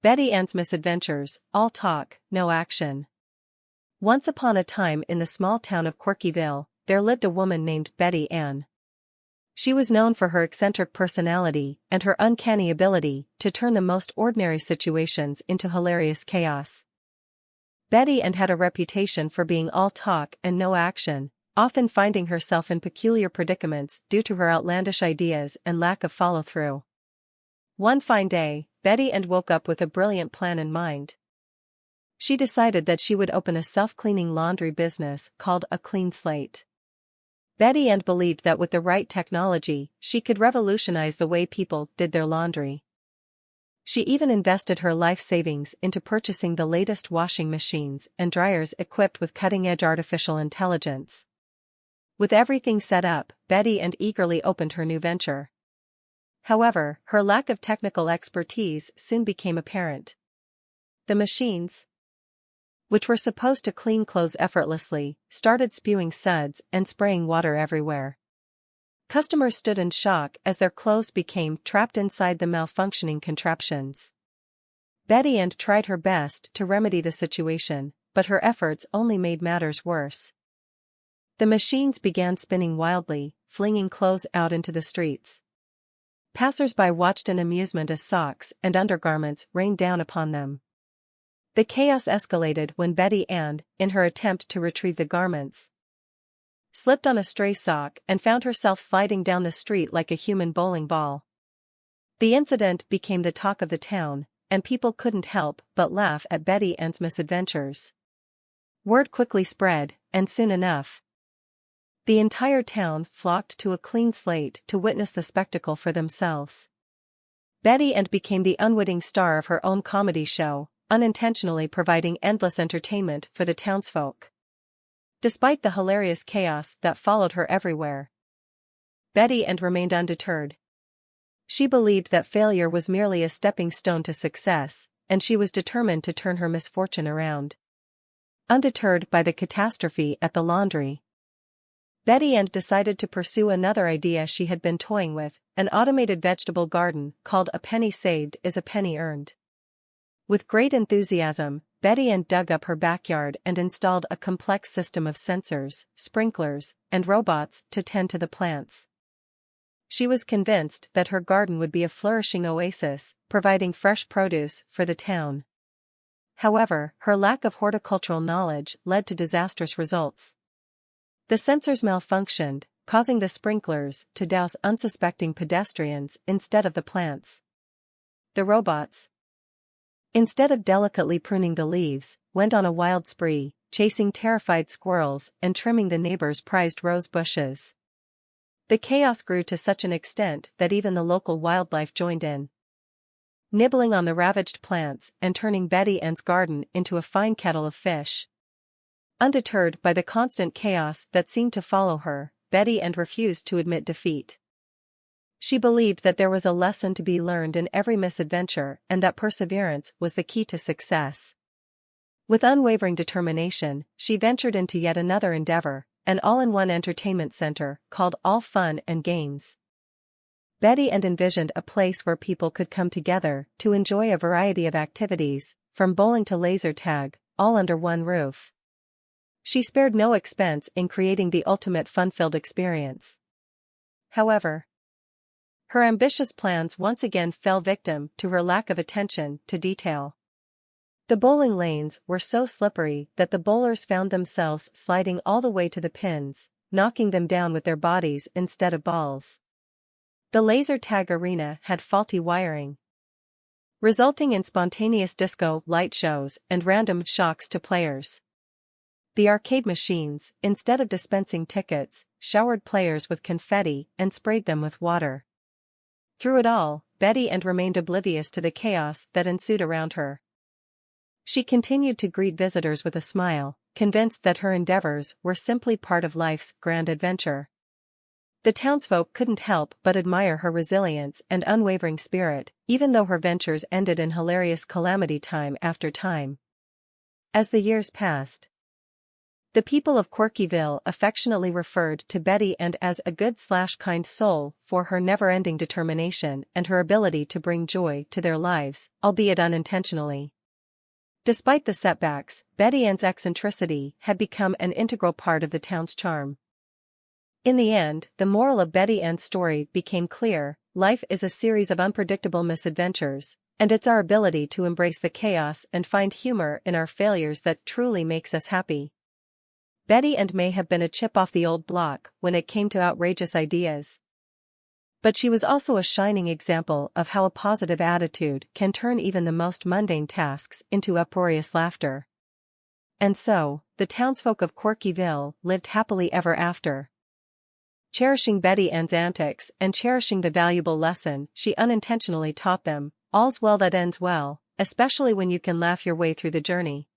Betty Ann's Misadventures, all talk, no action. Once upon a time in the small town of Quirkyville, there lived a woman named Betty Ann. She was known for her eccentric personality and her uncanny ability to turn the most ordinary situations into hilarious chaos. Betty Ann had a reputation for being all talk and no action, often finding herself in peculiar predicaments due to her outlandish ideas and lack of follow-through. One fine day, Betty Ann woke up with a brilliant plan in mind. She decided that she would open a self-cleaning laundry business called A Clean Slate. Betty Ann believed that with the right technology, she could revolutionize the way people did their laundry. She even invested her life savings into purchasing the latest washing machines and dryers equipped with cutting-edge artificial intelligence. With everything set up, Betty Ann eagerly opened her new venture. However, her lack of technical expertise soon became apparent. The machines, which were supposed to clean clothes effortlessly, started spewing suds and spraying water everywhere. Customers stood in shock as their clothes became trapped inside the malfunctioning contraptions. Betty Ann tried her best to remedy the situation, but her efforts only made matters worse. The machines began spinning wildly, flinging clothes out into the streets. Passers-by watched in amusement as socks and undergarments rained down upon them. The chaos escalated when Betty Ann, in her attempt to retrieve the garments, slipped on a stray sock and found herself sliding down the street like a human bowling ball. The incident became the talk of the town, and people couldn't help but laugh at Betty Ann's misadventures. Word quickly spread, and soon enough, the entire town flocked to A Clean Slate to witness the spectacle for themselves. Betty Ann became the unwitting star of her own comedy show, unintentionally providing endless entertainment for the townsfolk. Despite the hilarious chaos that followed her everywhere, Betty Ann remained undeterred. She believed that failure was merely a stepping stone to success, and she was determined to turn her misfortune around. Undeterred by the catastrophe at the laundry, Betty Ann decided to pursue another idea she had been toying with, an automated vegetable garden called A Penny Saved is a Penny Earned. With great enthusiasm, Betty Ann dug up her backyard and installed a complex system of sensors, sprinklers, and robots to tend to the plants. She was convinced that her garden would be a flourishing oasis, providing fresh produce for the town. However, her lack of horticultural knowledge led to disastrous results. The sensors malfunctioned, causing the sprinklers to douse unsuspecting pedestrians instead of the plants. The robots, instead of delicately pruning the leaves, went on a wild spree, chasing terrified squirrels and trimming the neighbors' prized rose bushes. The chaos grew to such an extent that even the local wildlife joined in, nibbling on the ravaged plants and turning Betty Ann's garden into a fine kettle of fish. Undeterred by the constant chaos that seemed to follow her, Betty Ann refused to admit defeat. She believed that there was a lesson to be learned in every misadventure and that perseverance was the key to success. With unwavering determination, she ventured into yet another endeavor, an all-in-one entertainment center called All Fun and Games. Betty Ann envisioned a place where people could come together to enjoy a variety of activities, from bowling to laser tag, all under one roof. She spared no expense in creating the ultimate fun-filled experience. However, her ambitious plans once again fell victim to her lack of attention to detail. The bowling lanes were so slippery that the bowlers found themselves sliding all the way to the pins, knocking them down with their bodies instead of balls. The laser tag arena had faulty wiring, resulting in spontaneous disco light shows and random shocks to players. The arcade machines, instead of dispensing tickets, showered players with confetti and sprayed them with water. Through it all, Betty Ann remained oblivious to the chaos that ensued around her. She continued to greet visitors with a smile, convinced that her endeavors were simply part of life's grand adventure. The townsfolk couldn't help but admire her resilience and unwavering spirit, even though her ventures ended in hilarious calamity time after time. As the years passed, The people of Corkyville affectionately referred to Betty Ann as a good/kind soul for her never-ending determination and her ability to bring joy to their lives, albeit unintentionally. Despite the setbacks, Betty Ann's eccentricity had become an integral part of the town's charm. In the end, the moral of Betty Ann's story became clear: life is a series of unpredictable misadventures, and it's our ability to embrace the chaos and find humor in our failures that truly makes us happy. Betty Ann may have been a chip off the old block when it came to outrageous ideas. But she was also a shining example of how a positive attitude can turn even the most mundane tasks into uproarious laughter. And so, the townsfolk of Corkyville lived happily ever after, cherishing Betty Ann's antics and cherishing the valuable lesson she unintentionally taught them: all's well that ends well, especially when you can laugh your way through the journey.